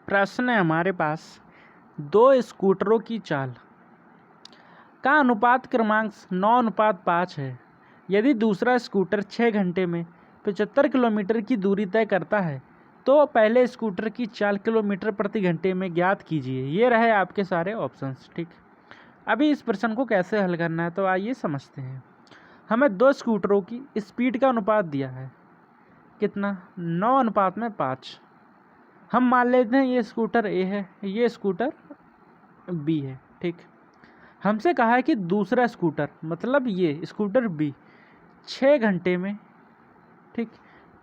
प्रश्न है हमारे पास, दो स्कूटरों की चाल का अनुपात क्रमांक 9:5 है। यदि दूसरा स्कूटर 6 घंटे में 75 किलोमीटर की दूरी तय करता है तो पहले स्कूटर की चाल किलोमीटर प्रति घंटे में ज्ञात कीजिए। ये रहे आपके सारे ऑप्शंस। ठीक, अभी इस प्रश्न को कैसे हल करना है तो आइए समझते हैं। हमें दो स्कूटरों की स्पीड का अनुपात दिया है, कितना? 9:5। हम मान लेते हैं ये स्कूटर ए है, ये स्कूटर बी है। ठीक, हमसे कहा है कि दूसरा स्कूटर मतलब ये स्कूटर बी 6 घंटे में, ठीक,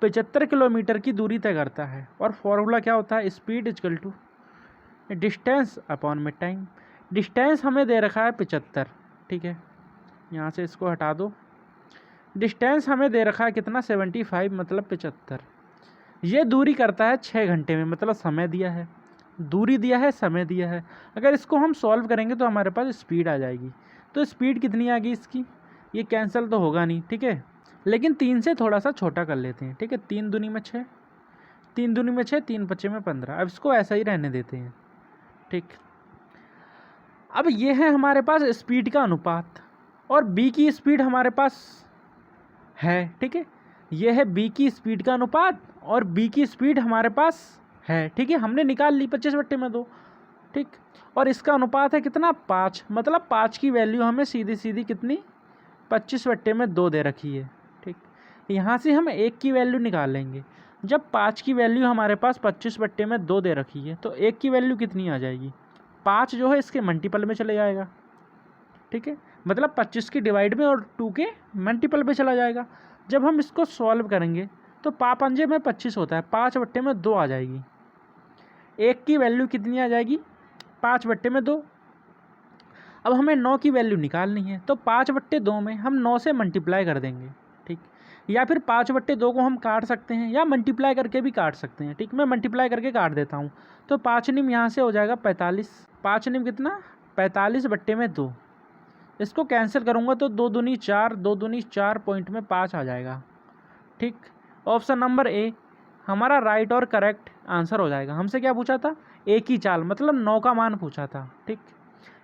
75 किलोमीटर की दूरी तय करता है। और फॉर्मूला क्या होता है? Speed equal to distance upon में टाइम। डिस्टेंस हमें दे रखा है 75, ठीक है, यहाँ से इसको हटा दो। डिस्टेंस हमें दे रखा है कितना? 75 मतलब 75। ये दूरी करता है 6 घंटे में, मतलब समय दिया है, दूरी दिया है, समय दिया है। अगर इसको हम सॉल्व करेंगे तो हमारे पास स्पीड आ जाएगी। तो स्पीड कितनी आ गई इसकी? ये कैंसिल तो होगा नहीं, ठीक है, लेकिन 3 से थोड़ा सा छोटा कर लेते हैं। ठीक है, 3 दूनी में 6, 3 दूनी में 6, 3 पच्चे में 15। अब इसको ऐसा ही रहने देते हैं। ठीक, अब ये है हमारे पास स्पीड का अनुपात और बी की स्पीड हमारे पास है। ठीक है, ये है बी की स्पीड का अनुपात और बी की स्पीड हमारे पास है। ठीक है, हमने निकाल ली 25/2। ठीक, और इसका अनुपात है कितना? 5, मतलब 5 की वैल्यू हमें सीधी सीधी कितनी? 25/2 दे रखी है। ठीक, यहाँ से हम 1 की वैल्यू निकाल लेंगे। जब 5 की वैल्यू हमारे पास 25/2 दे रखी है तो 1 की वैल्यू कितनी आ जाएगी? 5 जो है इसके मल्टीपल में चले जाएगा। ठीक है, मतलब 25 की डिवाइड में और 2 के मल्टीपल में चला जाएगा। जब हम इसको सॉल्व करेंगे तो 5×5 में 25 होता है, 5/2 आ जाएगी। 1 की वैल्यू कितनी आ जाएगी? 5/2। अब हमें 9 की वैल्यू निकालनी है तो 5/2 में हम 9 से मल्टीप्लाई कर देंगे। ठीक, या फिर 5/2 को हम काट सकते हैं या मल्टीप्लाई करके भी काट सकते हैं। ठीक, मैं मल्टीप्लाई करके काट देता हूँ। तो 5 निम यहाँ से हो जाएगा 45। 5 कितना? 45/2। इसको कैंसिल करूँगा तो 2 दूनी 4, 2 दूनी 4, पॉइंट में 5 आ जाएगा। ठीक, ऑप्शन नंबर ए हमारा राइट और करेक्ट आंसर हो जाएगा। हमसे क्या पूछा था? ए की चाल, मतलब 9 का मान पूछा था। ठीक,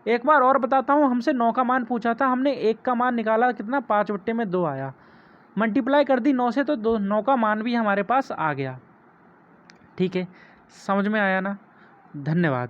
एक बार और बताता हूँ, हमसे 9 का मान पूछा था, हमने 1 का मान निकाला, कितना? 5/2 आया। मल्टीप्लाई कर दी 9 से तो 9 का मान भी हमारे पास आ गया। ठीक है, समझ में आया ना? धन्यवाद।